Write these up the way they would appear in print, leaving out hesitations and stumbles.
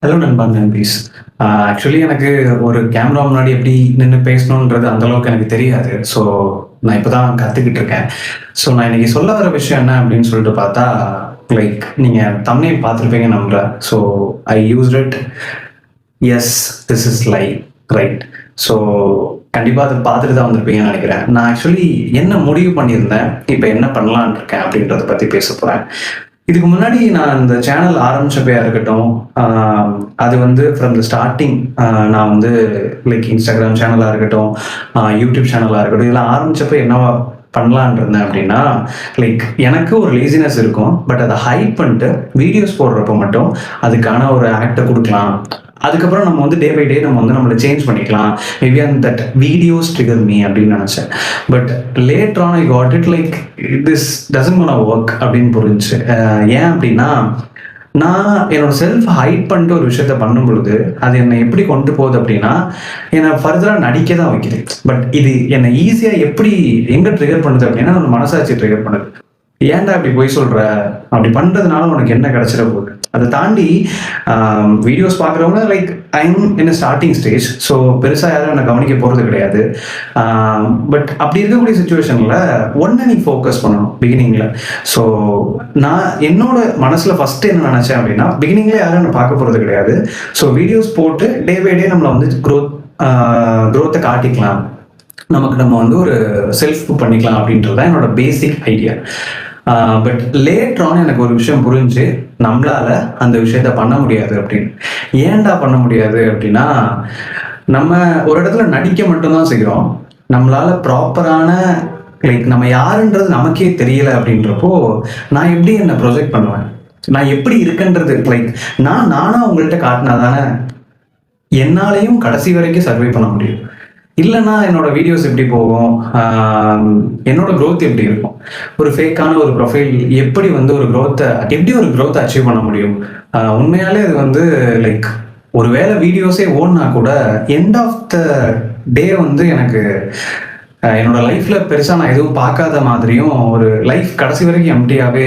Hello நண்பா நண்பீஸ். Actually எனக்கு ஒரு கேமரா முன்னாடி எப்படி நின்று பேசணுன்றது அந்த அளவுக்கு எனக்கு தெரியாது. ஸோ நான் இப்போ தான் கற்றுக்கிட்டு இருக்கேன். ஸோ நான் இன்னைக்கு சொல்ல வர விஷயம் என்ன அப்படின்னு சொல்லிட்டு பார்த்தா, லைக் நீங்கள் தம்ப்நெயில் பார்த்துருப்பீங்கன்னு நம்புறேன். So I used it. Yes, this is live, right? So கண்டிப்பாக அதை பார்த்துட்டு தான் வந்திருப்பீங்கன்னு நினைக்கிறேன். நான் ஆக்சுவலி என்ன முடிவு பண்ணியிருந்தேன், இப்போ என்ன பண்ணலான்னு இருக்கேன் அப்படின்றத பற்றி பேச போகிறேன். இதுக்கு முன்னாடி நான் இந்த சேனல் ஆரம்பிச்சப்பையா இருக்கட்டும், அது வந்து ஃப்ரம் த ஸ்டார்டிங் நான் வந்து லைக் இன்ஸ்டாகிராம் சேனலாக இருக்கட்டும், யூடியூப் சேனலாக இருக்கட்டும், இதெல்லாம் ஆரம்பிச்சப்ப என்னவா பண்ணலான் இருந்தேன் அப்படின்னா, லைக் எனக்கு ஒரு லேசினஸ் இருக்கும். பட் அதை ஹைட் பண்ணிட்டு வீடியோஸ் போடுறப்ப மட்டும் அதுக்கான ஒரு ஆக்டை கொடுக்கலாம். அதுக்கப்புறம் நம்ம வந்து டே பை டே நம்ம வந்து நம்மளை சேஞ்ச் பண்ணிக்கலாம். மேபி அந்த தட் வீடியோஸ் ட்ரிகர் மீ அப்படின்னு நினச்சேன். But later on I got it like this doesn't gonna work அப்படின்னு புரிஞ்சுச்சு. ஏன் அப்படின்னா, நான் என்னோட செல்ஃப் ஹைட் பண்ணிட்டு ஒரு விஷயத்த பண்ணும் பொழுது அது என்னை எப்படி கொண்டு போகுது அப்படின்னா, என்னை ஃபர்தராக நடிக்க தான் வைக்குது. பட் இது என்னை ஈஸியாக எப்படி எங்கே ட்ரிகர் பண்ணுது அப்படின்னா, ஒரு மனசாட்சி ட்ரிகர் பண்ணுது. ஏன்டா இப்படி போய் சொல்ற, அப்படி பண்றதுனால உனக்கு என்ன கிடைச்சிட போகுது? அதை தாண்டி வீடியோஸ் பார்க்குறவங்க like I'm in starting stage. So பெருசாக யாரும் என்னை கவனிக்க போகிறது கிடையாது. பட் அப்படி இருக்கக்கூடிய சுச்சுவேஷனில் ஒன்று நீ ஃபோக்கஸ் பண்ணணும் பிகினிங்கில். ஸோ நான் என்னோட மனசில் ஃபஸ்ட்டு என்ன நினச்சேன் அப்படின்னா, பிகினிங்கில் யாரும் என்னை பார்க்க போகிறது கிடையாது. ஸோ வீடியோஸ் போட்டு டே பை டே நம்மளை வந்து க்ரோத்தை காட்டிக்கலாம், நமக்கு நம்ம வந்து ஒரு செல்ஃப் பண்ணிக்கலாம் அப்படின்றது தான் என்னோட basic idea. But later on எனக்கு ஒரு விஷயம் புரிஞ்சு, நம்மளால அந்த விஷயத்த பண்ண முடியாது அப்படின்னு. ஏன்டா பண்ண முடியாது அப்படின்னா, நம்ம ஒரு இடத்துல நடிக்க மட்டும்தான் செய்கிறோம். நம்மளால ப்ராப்பரான லைக் நம்ம யாருன்றது நமக்கே தெரியல அப்படின்றப்போ, நான் எப்படி என்னை ப்ரொஜெக்ட் பண்ணுவேன், நான் எப்படி இருக்கேன்றது லைக் நானா உங்கள்கிட்ட காட்டினா தானே என்னாலையும் கடைசி வரைக்கும் சர்வை பண்ண முடியும். இல்லைன்னா என்னோட வீடியோஸ் எப்படி போகும், என்னோட க்ரோத் எப்படி இருக்கும், ஒரு ஃபேக்கான ஒரு ப்ரொஃபைல் எப்படி வந்து ஒரு க்ரோத்தை அச்சீவ் பண்ண முடியும்? உண்மையாலே அது வந்து லைக் ஒரு வேளை வீடியோஸே ஓடுனா கூட எண்ட் ஆஃப் த டே வந்து எனக்கு என்னோட லைஃப்ல பெருசா நான் எதுவும் பார்க்காத மாதிரியும் ஒரு லைஃப் கடைசி வரைக்கும் எம்டியாவே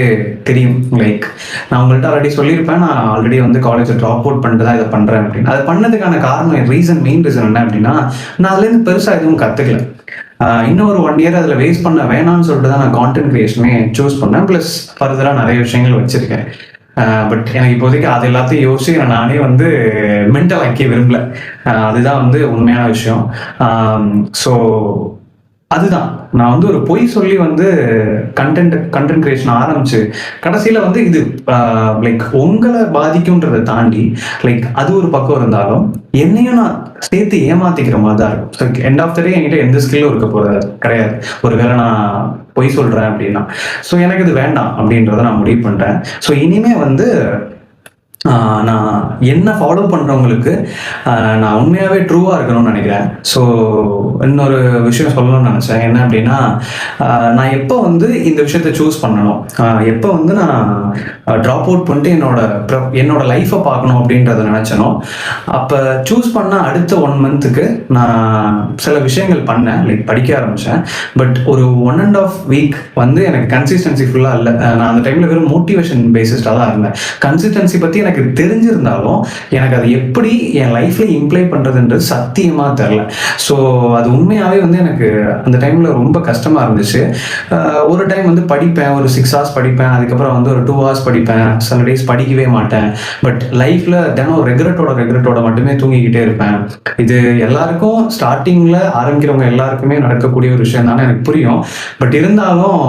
தெரியும். லைக் நான் உங்கள்கிட்ட ஆல்ரெடி சொல்லியிருப்பேன், நான் ஆல்ரெடி வந்து காலேஜ் ட்ராப் அவுட் பண்ணிட்டு தான் இதை பண்றேன் அப்படின்னு. அது பண்ணதுக்கான காரணம் மெயின் ரீசன் என்ன அப்படின்னா, நான் அதுலேருந்து பெருசா எதுவும் கத்துக்கல. இன்னும் ஒரு 1 இயர் அதில் வேஸ்ட் பண்ண வேணாம்னு சொல்லிட்டு தான் நான் கான்டென்ட் கிரியேஷனே சூஸ் பண்ணேன். ப்ளஸ் ஃபர்தராக நிறைய விஷயங்கள் வச்சிருக்கேன். பட் எனக்கு இப்போதைக்கு அது எல்லாத்தையும் யோசிச்சு நானே வந்து மென்டல் ஆக்கிய விரும்பல. அதுதான் வந்து உண்மையான விஷயம். ஸோ அதுதான் நான் வந்து ஒரு பொய் சொல்லி வந்து கண்டென்ட் கிரியேஷன் ஆரம்பிச்சு கடைசியில வந்து இது லைக் உங்களை பாதிக்கும்ன்றதை தாண்டி லைக் அது ஒரு பக்கம் இருந்தாலும் என்னையும் நான் சேர்த்து ஏமாத்திக்கிற மாதிரி தான் இருக்கும். எண்ட் ஆஃப் த டே என்கிட்ட எந்த ஸ்கில்லும் இருக்க போறது கிடையாது ஒருவேளை நான் பொய் சொல்றேன் அப்படின்னா. ஸோ எனக்கு இது வேண்டாம் அப்படின்றத நான் முடிவு பண்றேன். ஸோ இனிமே வந்து நான் என்ன ஃபாலோ பண்ணுறவங்களுக்கு நான் உண்மையாகவே ட்ரூவாக இருக்கணும்னு நினைக்கிறேன். ஸோ இன்னொரு விஷயம் சொல்லணும்னு நினச்சேன். என்ன அப்படின்னா, நான் எப்போ வந்து இந்த விஷயத்த சூஸ் பண்ணணும், எப்போ வந்து நான் ட்ராப் அவுட் பண்ணிட்டு என்னோட லைஃப்பை பார்க்கணும் அப்படின்றத நினச்சனோ, அப்போ சூஸ் பண்ண அடுத்த 1 மந்த்துக்கு நான் சில விஷயங்கள் பண்ணேன். லைக் படிக்க ஆரம்பித்தேன். பட் ஒரு 1.5 வீக் வந்து எனக்கு கன்சிஸ்டன்சி ஃபுல்லாக இல்லை. நான் அந்த டைமில் வெறும் மோட்டிவேஷன் பேசிஸ்டாக தான் இருந்தேன். கன்சிஸ்டன்சி பற்றி எனக்கு தெரிஞ்சிருந்தாலும் எனக்கு அது எப்படி என் லைஃப்ல இம்ப்ளை பண்றதுன்றது சத்தியமா தெரியல. ஸோ அது உண்மையாவே வந்து எனக்கு அந்த டைம்ல ரொம்ப கஷ்டமா இருந்துச்சு. ஒரு டைம் வந்து படிப்பேன், ஒரு 6 hours படிப்பேன், அதுக்கப்புறம் வந்து ஒரு 2 hours படிப்பேன், சில டேஸ் படிக்கவே மாட்டேன். பட் லைஃப்ல தினம் ரெக்ரெட்டோட மட்டுமே தூங்கிக்கிட்டே இருப்பேன். இது எல்லாருக்கும் ஸ்டார்டிங்ல ஆரம்பிக்கிறவங்க எல்லாருக்குமே நடக்கக்கூடிய ஒரு விஷயம் தானே எனக்கு புரியும். பட் இருந்தாலும்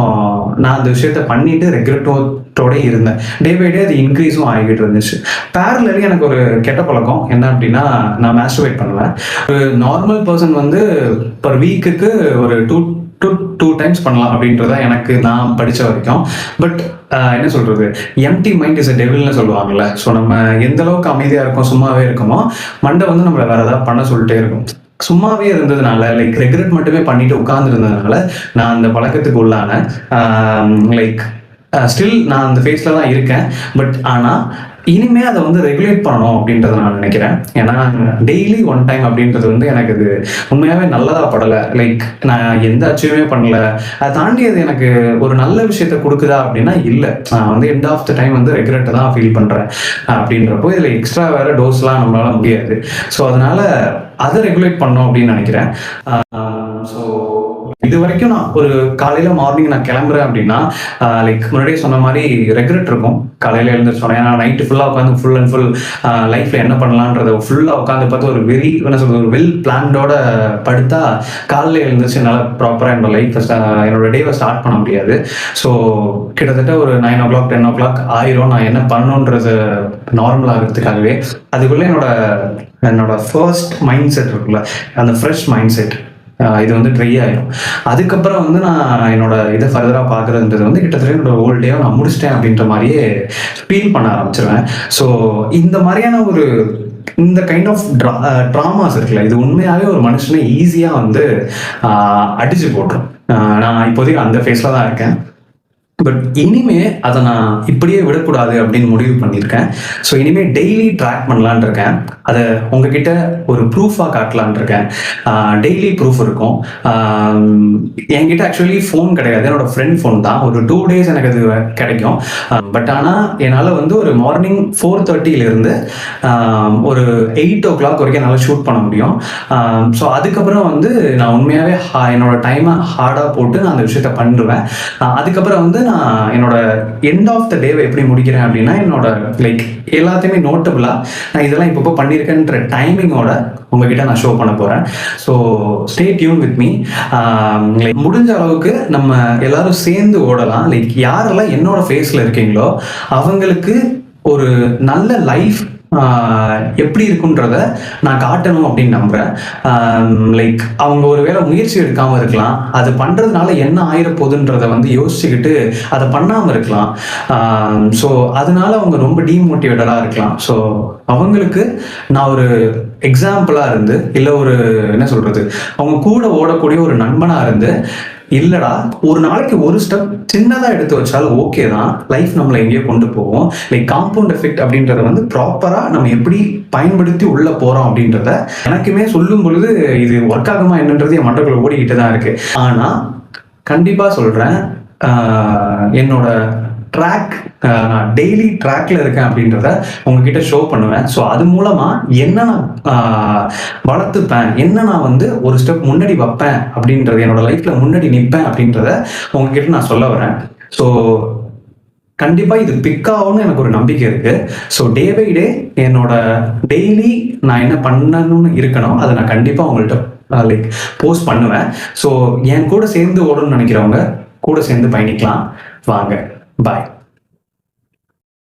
நான் அந்த விஷயத்த பண்ணிட்டு ரெக்ரெட்டோட இருந்தேன். டே பை டே அது இன்க்ரீஸும் ஆகிட்டு இருந்துச்சு. பேரலி எனக்கு ஒரு கெட்ட பழக்கம் என்ன அப்படின்னா, நான் மாஸ்டர்பேட் பண்ணுவேன். ஒரு நார்மல் பர்சன் வந்து பர் வீக்குக்கு ஒரு 2 டைம்ஸ் பண்ணலாம் அப்படின்றத எனக்கு நான் படிச்ச வரைக்கும். பட் என்ன சொல்றது, எம்டி மைண்ட் இஸ் அ டெவில்னு சொல்லுவாங்கல்ல. ஸோ நம்ம எந்த அளவுக்கு அமைதியா இருக்கோம், சும்மாவே இருக்கோமோ, மண்டை வந்து நம்மளை வேற ஏதாவது பண்ண சொல்லிட்டே இருக்கும். சும்மாவே இருந்ததுனால லைக் ரெக்ரெட் மட்டுமே பண்ணிட்டு உட்கார்ந்து இருந்ததுனால நான் அந்த பழக்கத்துக்கு உள்ளான லைக் ஸ்டில் நான் அந்த ஃபேஸில் தான் இருக்கேன். பட் ஆனால் இனிமே அதை வந்து ரெகுலேட் பண்ணணும் அப்படின்றத நான் நினைக்கிறேன். ஏன்னா டெய்லி ஒன் டைம் அப்படின்றது வந்து எனக்கு இது உண்மையாவே நல்லதா படலை. லைக் நான் எந்த அச்சீவுமே பண்ணல, அதை தாண்டி அது எனக்கு ஒரு நல்ல விஷயத்த கொடுக்குதா அப்படின்னா இல்லை. நான் வந்து எண்ட் ஆஃப் த டைம் வந்து ரெகுலேட்டை தான் ஃபீல் பண்றேன். அப்படின்றப்போ இதில் எக்ஸ்ட்ரா வேற டோஸ்லாம் நம்மளால முடியாது. ஸோ அதனால அதை ரெகுலேட் பண்ணணும் அப்படின்னு நினைக்கிறேன். ஸோ இது வரைக்கும் நான் ஒரு காலையில மார்னிங் நான் கிளம்புறேன் அப்படின்னா லைக் முன்னாடியே சொன்ன மாதிரி ரெகுலேட் இருக்கும். காலையில எழுந்திரிச்சோம், ஏன்னா நைட்டு ஃபுல்லா உட்காந்து ஃபுல் அண்ட் ஃபுல் லைஃப்ல என்ன பண்ணலான்றத ஃபுல்லா உட்காந்து பார்த்து ஒரு என்ன சொல்றது, ஒரு வெல் பிளான்டோட படுத்தா காலையில எழுந்திரிச்சு என்னால் ப்ராப்பரா என்னோட லைஃப் என்னோட டேவை ஸ்டார்ட் பண்ண முடியாது. ஸோ கிட்டத்தட்ட ஒரு 9 o'clock 10 o'clock ஆயிரும் நான் என்ன பண்ணணுன்றது நார்மல் ஆகிறதுக்காகவே. அதுக்குள்ள என்னோட ஃபர்ஸ்ட் மைண்ட் செட் இருக்குல்ல, அந்த ஃப்ரெஷ் மைண்ட் செட் இது வந்து ட்ரை ஆயிடும். அதுக்கப்புறம் வந்து நான் என்னோட இதை ஃபர்தரா பார்க்கறதுன்றது வந்து கிட்டத்தட்ட என்னோட ஹோல் டேவை நான் முடிச்சிட்டேன் அப்படின்ற மாதிரியே ஃபீல் பண்ண ஆரம்பிச்சிருவேன். ஸோ இந்த மாதிரியான இந்த கைண்ட் ஆஃப் ட்ராமாஸ் இருக்குல்ல, இது உண்மையாகவே ஒரு மனுஷனை ஈஸியாக வந்து அடிச்சு போட்டுரும். நான் இப்போதைக்கு அந்த ஃபேஸில் தான் இருக்கேன். பட் இனிமே அதை நான் இப்படியே விடக்கூடாது அப்படின்னு முடிவு பண்ணியிருக்கேன். ஸோ இனிமே டெய்லி ட்ராக் பண்ணலான் இருக்கேன். அதை உங்ககிட்ட ஒரு ப்ரூஃபாக காட்டலான் இருக்கேன். டெய்லி ப்ரூஃப் இருக்கும். என்கிட்ட ஆக்சுவலி ஃபோன் கிடையாது, என்னோட ஃப்ரெண்ட் ஃபோன் தான். ஒரு 2 days எனக்கு அது கிடைக்கும். பட் ஆனால் என்னால் வந்து ஒரு மார்னிங் 4:30 ஒரு 8 o'clock வரைக்கும் என்னால் ஷூட் பண்ண முடியும். ஸோ அதுக்கப்புறம் வந்து நான் உண்மையாகவே என்னோட டைமை ஹார்டாக போட்டு நான் அந்த விஷயத்த பண்ணுவேன். அதுக்கப்புறம் வந்து நான் என்னோட எண்ட் ஆஃப் த டேவை எப்படி முடிக்கிறேன் அப்படின்னா, என்னோட லைக் எல்லாத்தையுமே நோட்டபிளா நான் இதெல்லாம் இப்போ பண்ணியிருக்கேன்ற டைமிங்கோட உங்ககிட்ட நான் ஷோ பண்ண போறேன். So stay tune with me. Like முடிஞ்ச அளவுக்கு நம்ம எல்லாரும் சேர்ந்து ஓடலாம். லைக் யாரெல்லாம் என்னோட ஃபேஸ்ல இருக்கீங்களோ அவங்களுக்கு ஒரு நல்ல லைஃப் எப்படி இருக்குன்றத நான் காட்டணும் அப்படின்னு நம்புறேன். லைக் அவங்க ஒருவேளை முயற்சி எடுக்காம இருக்கலாம், அது பண்றதுனால என்ன ஆயிரப்போகுதுன்றத வந்து யோசிச்சுக்கிட்டு அதை பண்ணாம இருக்கலாம். ஸோ அதனால அவங்க ரொம்ப டீமோட்டிவேட்டடா இருக்கலாம். ஸோ அவங்களுக்கு நான் ஒரு எக்ஸாம்பிளா இருந்து, இல்லை ஒரு என்ன சொல்றது, அவங்க கூட ஓடக்கூடிய ஒரு நண்பனா இருந்து, இல்லடா ஒரு நாளைக்கு ஒரு ஸ்டெப் சின்னதா எடுத்து வச்சாலும் ஓகே தான், லைஃப் நம்மளை எங்கேயோ கொண்டு போவோம். லைக் காம்பவுண்ட் எஃபெக்ட் அப்படின்றத வந்து ப்ராப்பரா நம்ம எப்படி பயன்படுத்தி உள்ள போறோம் அப்படின்றத எனக்குமே சொல்லும் பொழுது இது ஒர்க் ஆகுமா என்னன்றது என் மண்டக்குள்ள ஓடிக்கிட்டு தான் இருக்கு. ஆனா கண்டிப்பா சொல்றேன், என்னோட ட்ராக், நான் டெய்லி ட்ராக்ல இருக்கேன் அப்படின்றத உங்ககிட்ட ஷோ பண்ணுவேன். ஸோ அது மூலமா என்ன நான் வளர்த்துப்பேன், என்ன நான் வந்து ஒரு ஸ்டெப் முன்னாடி வைப்பேன் அப்படின்றது, என்னோட லைஃப்ல முன்னாடி நிற்பேன் அப்படின்றத உங்ககிட்ட நான் சொல்ல வரேன். ஸோ கண்டிப்பா இது பிக் ஆகும்னு எனக்கு ஒரு நம்பிக்கை இருக்கு. ஸோ டே பை டே என்னோட டெய்லி நான் என்ன பண்ணணும்னு இருக்கணும், அதை நான் கண்டிப்பா உங்கள்கிட்ட லைக் போஸ்ட் பண்ணுவேன். ஸோ என் கூட சேர்ந்து ஓடணும்னு நினைக்கிறவங்க கூட சேர்ந்து பயணிக்கலாம். வாங்க. Bye.